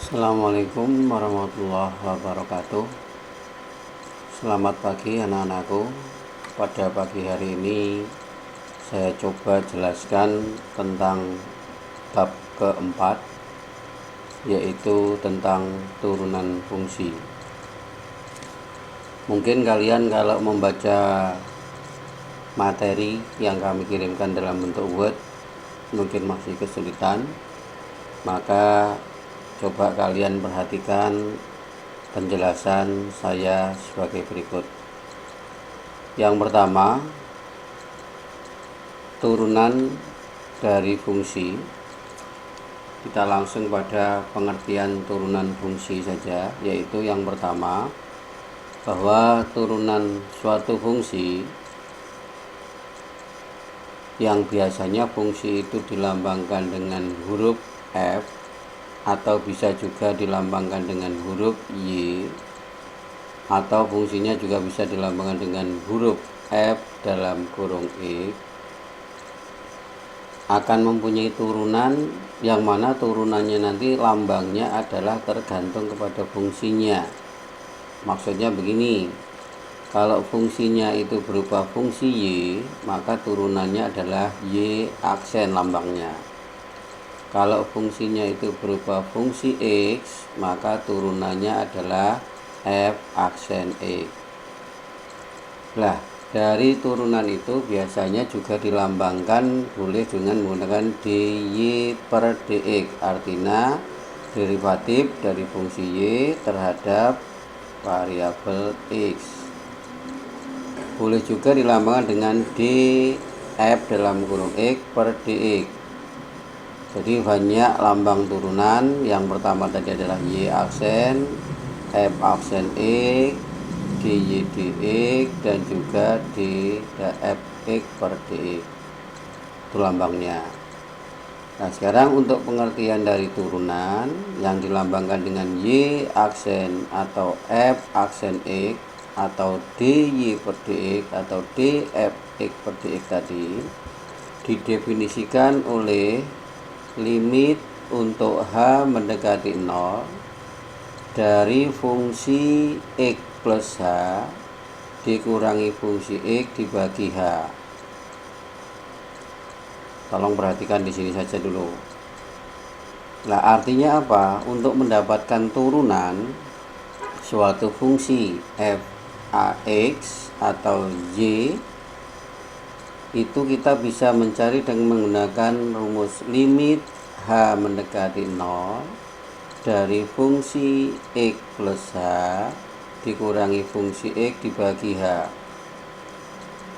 Assalamualaikum warahmatullahi wabarakatuh. Selamat pagi anak-anakku. Pada pagi hari ini saya coba jelaskan tentang bab keempat, yaitu tentang turunan fungsi. Mungkin kalian kalau membaca materi yang kami kirimkan dalam bentuk Word mungkin masih kesulitan, maka coba kalian perhatikan penjelasan saya sebagai berikut. Yang pertama, turunan dari fungsi. Kita langsung pada pengertian turunan fungsi saja, yaitu yang pertama, bahwa turunan suatu fungsi yang biasanya fungsi itu dilambangkan dengan huruf F atau bisa juga dilambangkan dengan huruf Y, atau fungsinya juga bisa dilambangkan dengan huruf F dalam kurung X, akan mempunyai turunan yang mana turunannya nanti lambangnya adalah tergantung kepada fungsinya. Maksudnya begini, kalau fungsinya itu berupa fungsi Y, maka turunannya adalah Y aksen lambangnya. Kalau fungsinya itu berupa fungsi X, maka turunannya adalah F aksen X. Nah, dari turunan itu biasanya juga dilambangkan boleh dengan menggunakan dy per dx, artinya derivatif dari fungsi Y terhadap variabel X. Boleh juga dilambangkan dengan df dalam kurung X per dx. Jadi banyak lambang turunan. Yang pertama tadi adalah Y aksen, F aksen X, dy dx, dan juga df X per dx. Itu lambangnya. Nah, sekarang untuk pengertian dari turunan yang dilambangkan dengan Y aksen atau F aksen X atau dy per dx atau df X per dx tadi didefinisikan oleh limit untuk H mendekati 0 dari fungsi X plus H dikurangi fungsi X dibagi H. Tolong perhatikan di sini saja dulu. Nah, artinya apa? Untuk mendapatkan turunan suatu fungsi f ax atau y, itu kita bisa mencari dengan menggunakan rumus limit H mendekati 0 dari fungsi X plus H dikurangi fungsi X dibagi H,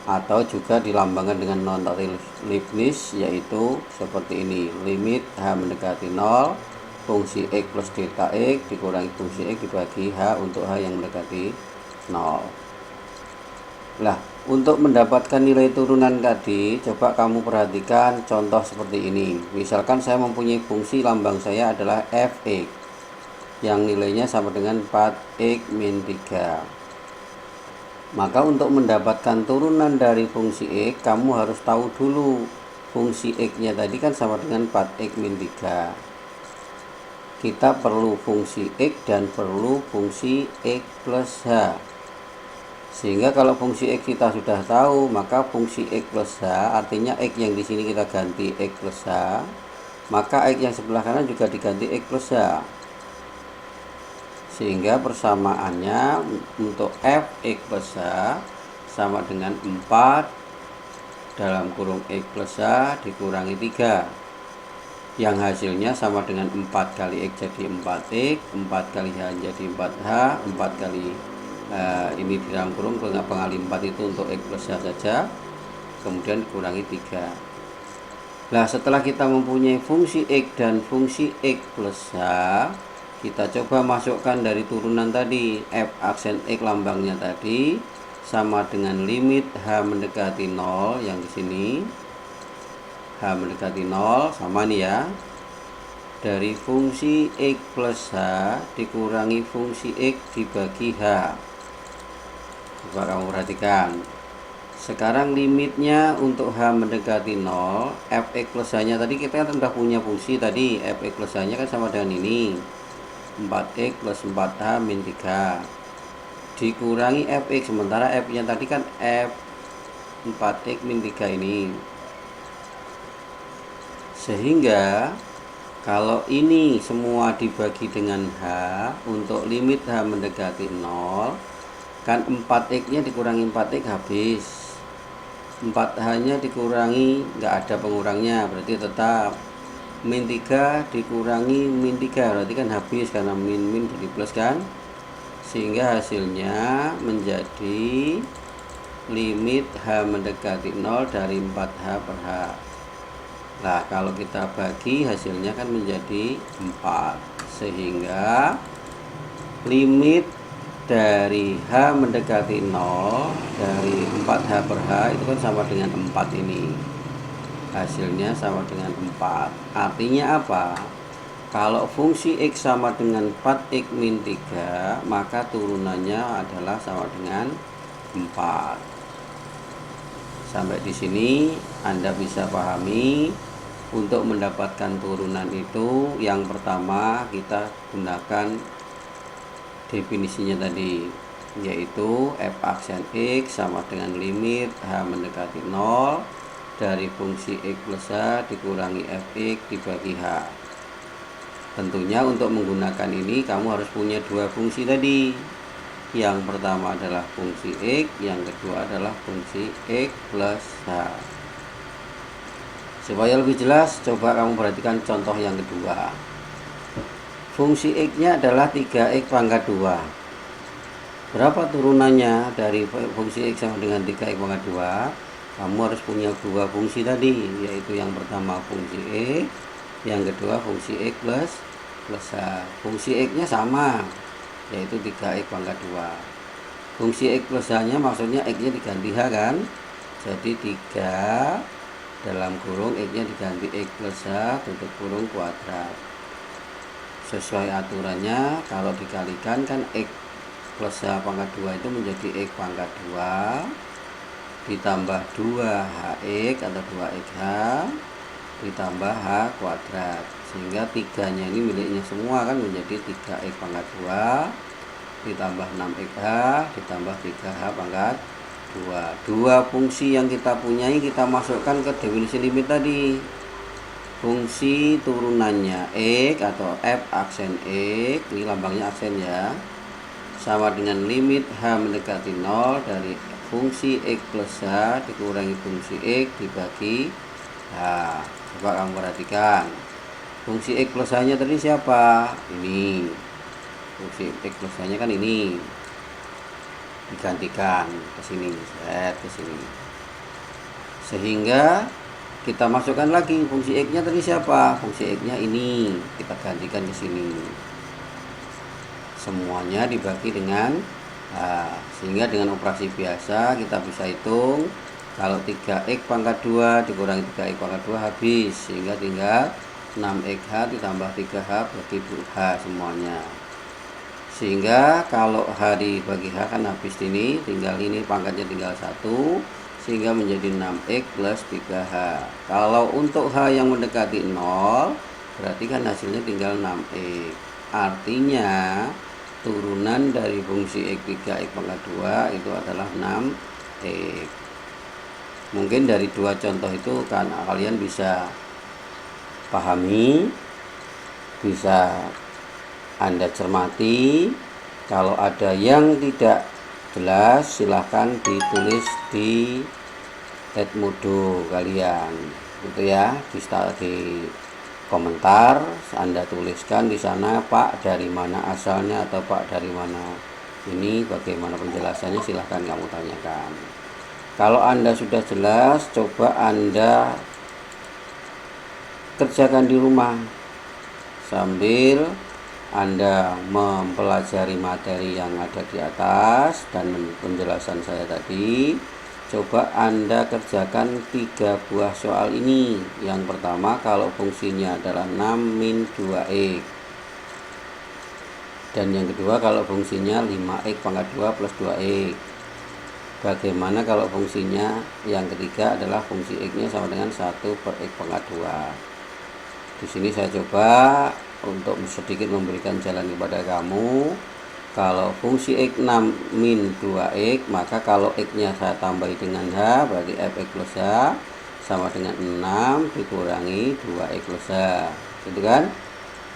atau juga dilambangkan dengan notatif Leibniz, yaitu seperti ini: limit H mendekati 0 fungsi X plus delta X dikurangi fungsi X dibagi H untuk H yang mendekati 0. Nah, untuk mendapatkan nilai turunan tadi, coba kamu perhatikan contoh seperti ini. Misalkan saya mempunyai fungsi lambang saya adalah fx yang nilainya sama dengan 4x min 3. Maka untuk mendapatkan turunan dari fungsi x, kamu harus tahu dulu fungsi x-nya tadi kan sama dengan 4x min 3. Kita perlu fungsi x dan perlu fungsi x plus h. Sehingga kalau fungsi X kita sudah tahu, maka fungsi X plus H, artinya X yang di sini kita ganti X plus H, maka X yang sebelah kanan juga diganti X plus H. Sehingga persamaannya untuk Fx plus H sama dengan 4 dalam kurung X plus H dikurangi 3. Yang hasilnya sama dengan 4 kali X jadi 4X, 4 kali H jadi 4H, 4 kali ini di dalam kurung pengali 4 itu untuk X plus H saja, kemudian dikurangi 3. Nah, setelah kita mempunyai fungsi X dan fungsi X plus H, kita coba masukkan dari turunan tadi. F aksen X lambangnya tadi sama dengan limit H mendekati 0 yang di sini. H mendekati 0 sama nih ya, dari fungsi X plus H dikurangi fungsi X dibagi H. Coba kamu perhatikan. Sekarang limitnya untuk H mendekati 0, Fx plus H nya tadi kita sudah punya fungsi tadi, Fx plus H nya kan sama dengan ini. 4x plus 4h min 3 dikurangi fx, sementara f nya tadi kan f 4x min 3 ini, sehingga kalau ini semua dibagi dengan h, untuk limit h mendekati 0 kan 4x nya dikurangi 4x habis, 4h nya dikurangi nggak ada pengurangnya, berarti tetap min 3 dikurangi min 3, berarti kan habis karena min jadi plus kan, sehingga hasilnya menjadi limit h mendekati 0 dari 4h per h. Nah, kalau kita bagi hasilnya kan menjadi 4, sehingga limit dari h mendekati 0 dari 4h per h itu kan sama dengan 4 ini. Hasilnya sama dengan 4. Artinya apa? Kalau fungsi x sama dengan 4x min 3, maka turunannya adalah sama dengan 4. Sampai di sini Anda bisa pahami. Untuk mendapatkan turunan itu, yang pertama kita gunakan definisinya tadi, yaitu f aksen x sama dengan limit h mendekati 0 dari fungsi x plus h dikurangi fx dibagi h. Tentunya untuk menggunakan ini kamu harus punya dua fungsi tadi. Yang pertama adalah fungsi x, yang kedua adalah fungsi x plus h. Supaya lebih jelas, coba kamu perhatikan contoh yang kedua. Fungsi x nya adalah 3x pangkat 2. Berapa turunannya dari fungsi x sama dengan 3x pangkat 2? Kamu harus punya dua fungsi tadi, yaitu yang pertama fungsi x, yang kedua fungsi x plus h. Fungsi x nya sama, yaitu 3x pangkat 2. Fungsi x plus h nya maksudnya x nya diganti h kan, jadi 3 dalam kurung x nya diganti x plus h tutup kurung kuadrat. Sesuai aturannya, kalau dikalikan kan x plus h pangkat 2 itu menjadi x pangkat 2 ditambah 2hx atau 2xh ditambah h kuadrat, sehingga 3 nya ini miliknya semua kan, menjadi 3x pangkat 2 ditambah 6xh ditambah 3h pangkat 2. Dua fungsi yang kita punyai kita masukkan ke definisi limit tadi. Fungsi turunannya x atau f aksen x, ini lambangnya aksen ya, sama dengan limit h mendekati 0 dari fungsi x plus h dikurangi fungsi x dibagi h. Coba kamu perhatikan, fungsi x plus h nya tadi siapa? Ini fungsi x plus h nya kan ini, digantikan ke sini, ke sini, sehingga kita masukkan lagi fungsi x nya tadi siapa? Fungsi x nya ini, kita gantikan ke sini, semuanya dibagi dengan sehingga dengan operasi biasa kita bisa hitung. Kalau 3x pangkat 2 dikurangi 3x pangkat 2 habis, sehingga tinggal 6xh ditambah 3h bagi h semuanya. Sehingga kalau h dibagi h kan habis ini, tinggal ini pangkatnya tinggal 1, sehingga menjadi 6x plus 3h. Kalau untuk h yang mendekati 0, berarti kan hasilnya tinggal 6x. Artinya turunan dari fungsi x 3x pangkat 2 itu adalah 6x. Mungkin dari dua contoh itu kan kalian bisa pahami, bisa Anda cermati. Kalau ada yang tidak jelas, silahkan ditulis di Edmodo kalian, gitu ya, bisa di komentar Anda tuliskan di sana, Pak dari mana asalnya, atau Pak dari mana ini, bagaimana penjelasannya, silahkan kamu tanyakan. Kalau Anda sudah jelas, coba Anda kerjakan di rumah sambil Anda mempelajari materi yang ada di atas dan penjelasan saya tadi. Coba Anda kerjakan 3 buah soal ini. Yang pertama, kalau fungsinya adalah 6 min 2x, dan yang kedua kalau fungsinya 5x pangkat 2 plus 2x. Bagaimana kalau fungsinya yang ketiga adalah fungsi x nya sama dengan 1 per x pangkat 2. Di sini saya coba untuk sedikit memberikan jalan kepada kamu. Kalau fungsi X 6 min 2X, maka kalau X-nya saya tambahi dengan H, berarti Fx plus H sama dengan 6 dikurangi 2X plus H. Gitu kan?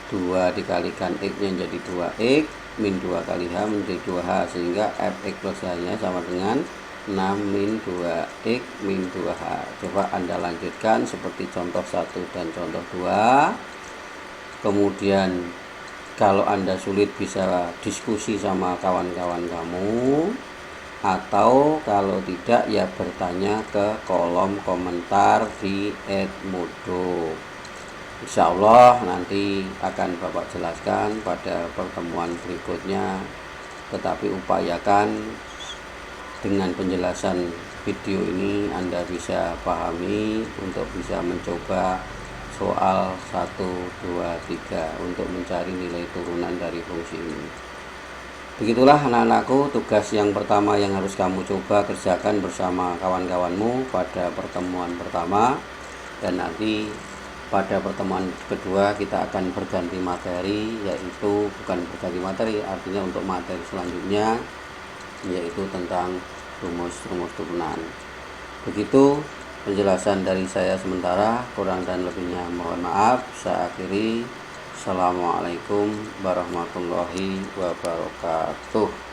2 dikalikan X-nya jadi 2X, min 2 kali H menjadi 2H, sehingga Fx plus H-nya sama dengan 6 min 2X min 2H. Coba Anda lanjutkan seperti contoh 1 dan contoh 2. Kemudian kalau Anda sulit bisa diskusi sama kawan-kawan kamu, atau kalau tidak ya bertanya ke kolom komentar di @modo. Insya Allah nanti akan Bapak jelaskan pada pertemuan berikutnya, tetapi upayakan dengan penjelasan video ini Anda bisa pahami untuk bisa mencoba soal 1, 2, 3 untuk mencari nilai turunan dari fungsi ini. Begitulah anak-anakku, tugas yang pertama yang harus kamu coba kerjakan bersama kawan-kawanmu pada pertemuan pertama, dan nanti pada pertemuan kedua kita akan berganti materi, yaitu bukan berganti materi, artinya untuk materi selanjutnya yaitu tentang rumus-rumus turunan. Begitu penjelasan dari saya sementara, kurang dan lebihnya mohon maaf. Saya akhiri. Assalamualaikum warahmatullahi wabarakatuh.